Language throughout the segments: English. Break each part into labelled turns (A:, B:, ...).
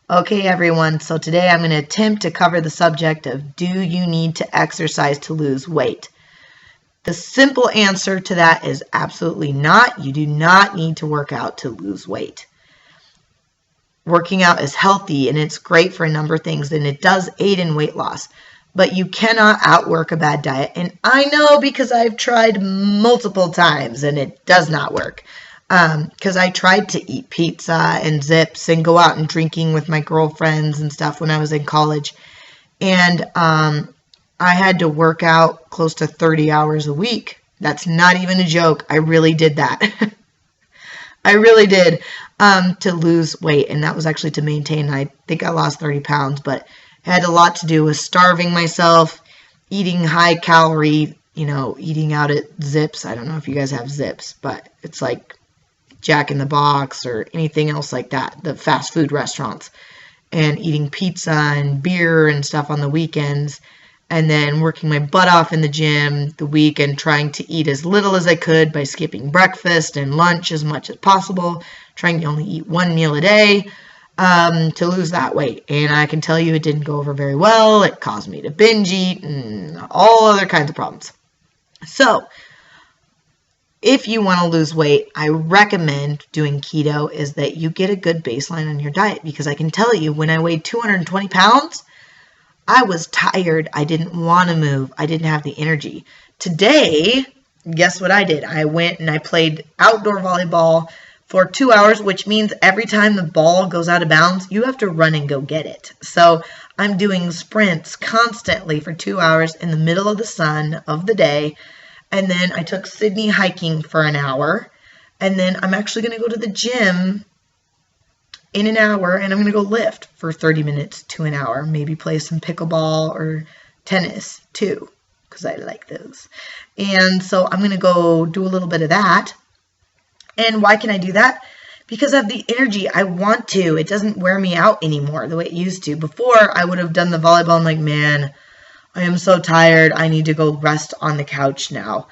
A: Okay, everyone, so today I'm going to attempt to cover the subject of do you need to exercise to lose weight? The simple answer to that is absolutely not. You do not need to work out to lose weight. Working out is healthy and it's great for a number of things, and it does aid in weight loss. But you cannot outwork a bad diet. And I know because I've tried multiple times and it does not work. Because I tried to eat pizza and zips and go out and drinking with my girlfriends and stuff when I was in college. And I had to work out close to 30 hours a week. That's not even a joke. I really did that. I really did to lose weight. And that was actually to maintain. I think I lost 30 pounds, but it had a lot to do with starving myself, eating high calorie, eating out at Zips. I don't know if you guys have Zips, but it's like Jack in the Box or anything else like that, the fast food restaurants, and eating pizza and beer and stuff on the weekends, and then working my butt off in the gym the week and trying to eat as little as I could by skipping breakfast and lunch as much as possible, trying to only eat one meal a day to lose that weight. And I can tell you it didn't go over very well. It caused me to binge eat and all other kinds of problems. So if you want to lose weight, I recommend doing keto is that you get a good baseline on your diet, because I can tell you when I weighed 220 pounds, I was tired. I didn't want to move. I didn't have the energy. Today, guess what I did? I went and I played outdoor volleyball for 2 hours, which means every time the ball goes out of bounds, you have to run and go get it. So I'm doing sprints constantly for 2 hours in the middle of the sun of the day. And then I took Sydney hiking for an hour. And then I'm actually going to go to the gym in an hour, and I'm going to go lift for 30 minutes to an hour. Maybe play some pickleball or tennis too, because I like those. And so I'm going to go do a little bit of that. And why can I do that? Because I have the energy. I want to. It doesn't wear me out anymore the way it used to. Before, I would have done the volleyball. I'm like, man, I am so tired. I need to go rest on the couch now.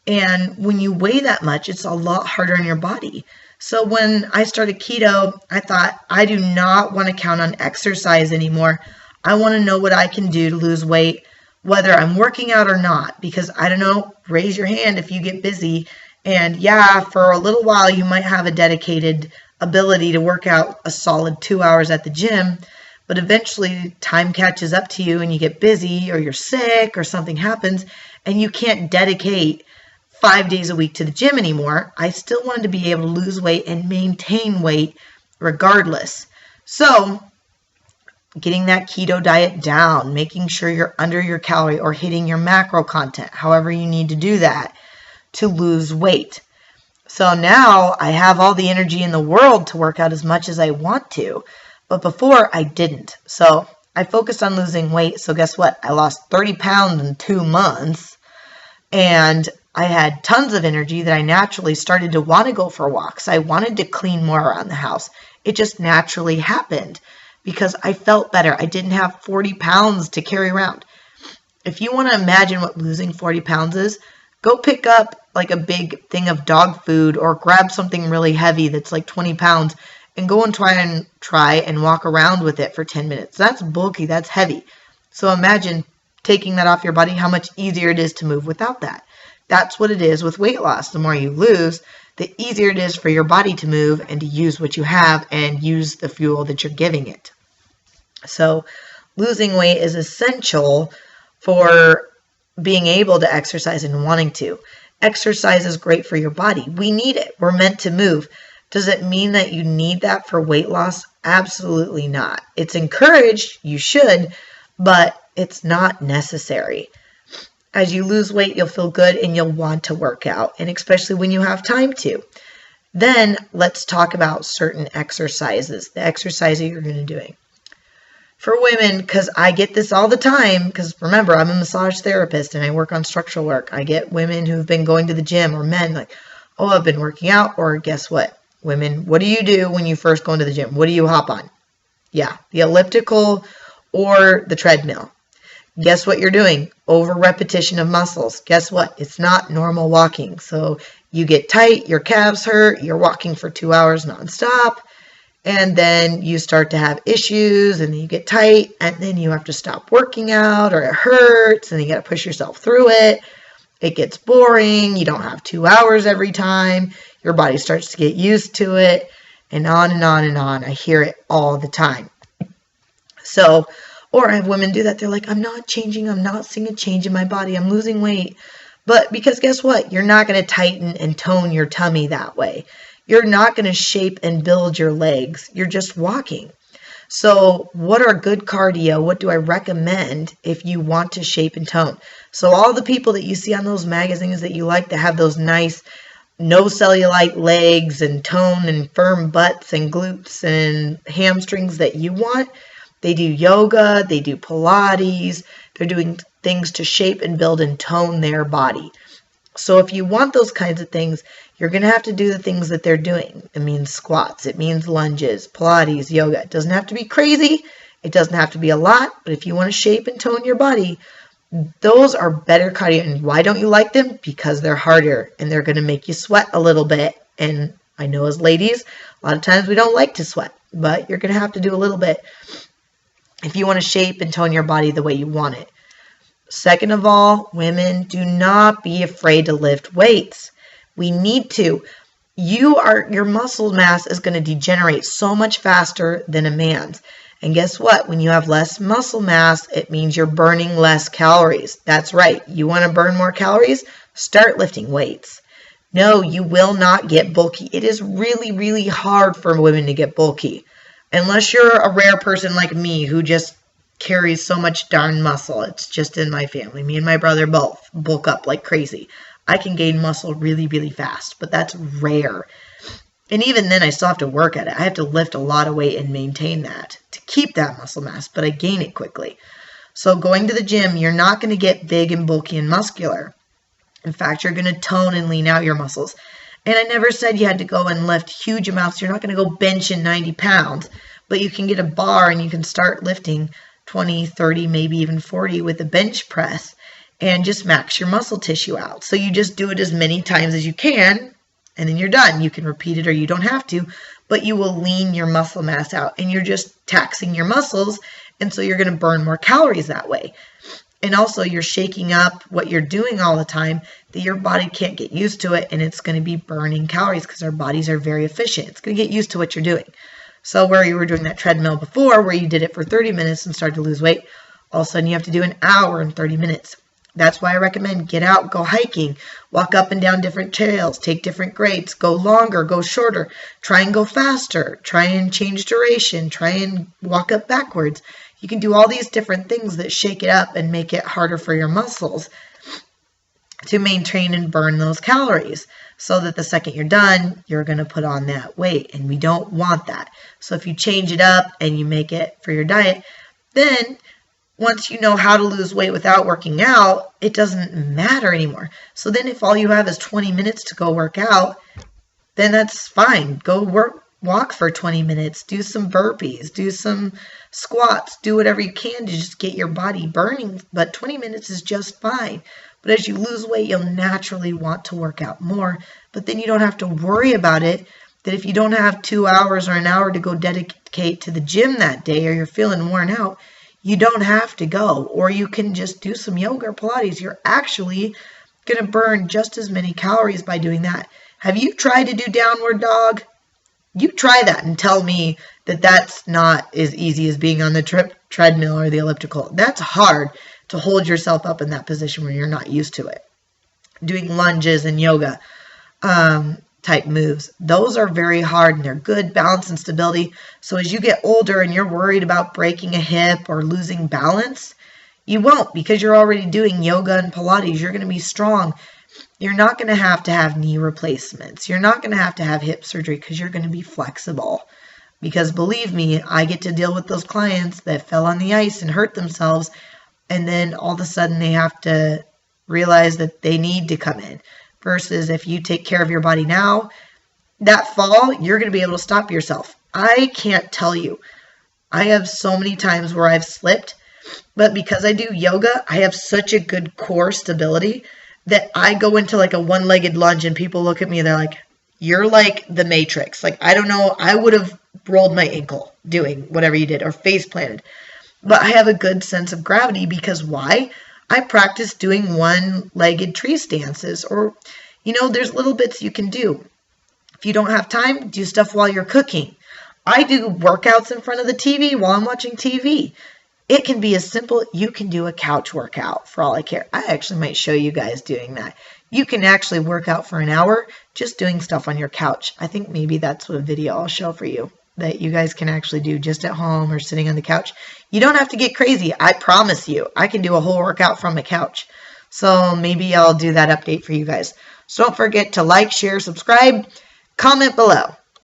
A: And when you weigh that much, it's a lot harder on your body. So when I started keto, I thought, I do not want to count on exercise anymore. I want to know what I can do to lose weight, whether I'm working out or not. Because I don't know, raise your hand if you get busy. And yeah, for a little while, you might have a dedicated ability to work out a solid 2 hours at the gym. But eventually time catches up to you and you get busy, or you're sick or something happens and you can't dedicate 5 days a week to the gym anymore. I still wanted to be able to lose weight and maintain weight regardless. So getting that keto diet down, making sure you're under your calorie or hitting your macro content, however you need to do that to lose weight. So now I have all the energy in the world to work out as much as I want to. But before, I didn't. So I focused on losing weight. So guess what? I lost 30 pounds in 2 months. And I had tons of energy that I naturally started to want to go for walks. I wanted to clean more around the house. It just naturally happened because I felt better. I didn't have 40 pounds to carry around. If you want to imagine what losing 40 pounds is, go pick up like a big thing of dog food or grab something really heavy that's like 20 pounds and go and try and walk around with it for 10 minutes. That's bulky. That's heavy. So imagine taking that off your body, how much easier it is to move without that. That's what it is with weight loss. The more you lose, the easier it is for your body to move and to use what you have and use the fuel that you're giving it. So losing weight is essential for being able to exercise and wanting to. Exercise is great for your body. We need it. We're meant to move. Does it mean that you need that for weight loss? Absolutely not. It's encouraged, you should, but it's not necessary. As you lose weight, you'll feel good and you'll want to work out, and especially when you have time to. Then let's talk about certain exercises, the exercises you're going to be doing. For women, because I get this all the time, because remember, I'm a massage therapist and I work on structural work. I get women who've been going to the gym, or men like, oh, I've been working out, or guess what? Women, what do you do when you first go into the gym? What do you hop on? Yeah, the elliptical or the treadmill. Guess what you're doing? Over repetition of muscles. Guess what? It's not normal walking. So you get tight, your calves hurt, you're walking for 2 hours nonstop, And then you start to have issues, and then you get tight, and then you have to stop working out, or it hurts, and you got to push yourself through it. It gets boring. You don't have 2 hours every time. Your body starts to get used to it, and on and on and on. I hear it all the time. So, or I have women do that. They're like, I'm not changing. I'm not seeing a change in my body. I'm losing weight. But because guess what? You're not going to tighten and tone your tummy that way. You're not going to shape and build your legs. You're just walking. So what are good cardio? What do I recommend if you want to shape and tone? So all the people that you see on those magazines that you like that have those nice no cellulite legs and tone and firm butts and glutes and hamstrings that you want, they do yoga, they do Pilates, they're doing things to shape and build and tone their body. So if you want those kinds of things, you're going to have to do the things that they're doing. It means squats, it means lunges, Pilates, yoga. It doesn't have to be crazy. It doesn't have to be a lot. But if you want to shape and tone your body, those are better cardio. And why don't you like them? Because they're harder and they're going to make you sweat a little bit. And I know as ladies, a lot of times we don't like to sweat, but you're going to have to do a little bit if you want to shape and tone your body the way you want it. Second of all, women, do not be afraid to lift weights. We need to. Your muscle mass is going to degenerate so much faster than a man's. And guess what? When you have less muscle mass, it means you're burning less calories. That's right. You want to burn more calories? Start lifting weights. No, you will not get bulky. It is really, really hard for women to get bulky. Unless you're a rare person like me who just carries so much darn muscle. It's just in my family. Me and my brother both bulk up like crazy. I can gain muscle really, really fast, but that's rare. And even then, I still have to work at it. I have to lift a lot of weight and maintain that to keep that muscle mass, but I gain it quickly. So going to the gym, you're not going to get big and bulky and muscular. In fact, you're going to tone and lean out your muscles. And I never said you had to go and lift huge amounts. You're not going to go benching 90 pounds, but you can get a bar and you can start lifting 20, 30, maybe even 40 with a bench press and just max your muscle tissue out. So you just do it as many times as you can, and then you're done. You can repeat it or you don't have to, but you will lean your muscle mass out, and you're just taxing your muscles, and so you're going to burn more calories that way. And also you're shaking up what you're doing all the time that your body can't get used to it, and it's going to be burning calories because our bodies are very efficient. It's going to get used to what you're doing. So where you were doing that treadmill before, where you did it for 30 minutes and started to lose weight, all of a sudden you have to do an hour and 30 minutes. That's why I recommend get out, go hiking, walk up and down different trails, take different grades, go longer, go shorter, try and go faster, try and change duration, try and walk up backwards. You can do all these different things that shake it up and make it harder for your muscles to maintain and burn those calories, so that the second you're done, you're going to put on that weight, and we don't want that. So if you change it up and you make it for your diet, then once you know how to lose weight without working out, it doesn't matter anymore. So then if all you have is 20 minutes to go work out, then that's fine. Go walk for 20 minutes, do some burpees, do some squats, do whatever you can to just get your body burning. But 20 minutes is just fine. But as you lose weight, you'll naturally want to work out more. But then you don't have to worry about it, that if you don't have 2 hours or an hour to go dedicate to the gym that day, or you're feeling worn out, you don't have to go. Or you can just do some yoga or Pilates. You're actually going to burn just as many calories by doing that. Have you tried to do downward dog? You try that and tell me that that's not as easy as being on the treadmill or the elliptical. That's hard to hold yourself up in that position when you're not used to it. Doing lunges and yoga type moves, those are very hard, and they're good balance and stability. So as you get older and you're worried about breaking a hip or losing balance, you won't, because you're already doing yoga and Pilates. You're going to be strong. You're not going to have knee replacements. You're not going to have hip surgery, because you're going to be flexible. Because believe me, I get to deal with those clients that fell on the ice and hurt themselves, and then all of a sudden they have to realize that they need to come in. Versus if you take care of your body now, that fall, you're going to be able to stop yourself. I can't tell you. I have so many times where I've slipped, but because I do yoga, I have such a good core stability that I go into like a one-legged lunge and people look at me and they're like, you're like the Matrix. Like, I don't know, I would have rolled my ankle doing whatever you did, or face planted. But I have a good sense of gravity because why? I practice doing one-legged tree stances, or, there's little bits you can do. If you don't have time, do stuff while you're cooking. I do workouts in front of the TV while I'm watching TV. It can be as simple, you can do a couch workout for all I care. I actually might show you guys doing that. You can actually work out for an hour just doing stuff on your couch. I think maybe that's what a video I'll show for you that you guys can actually do just at home or sitting on the couch. You don't have to get crazy. I promise you, I can do a whole workout from a couch. So maybe I'll do that update for you guys. So don't forget to like, share, subscribe, comment below.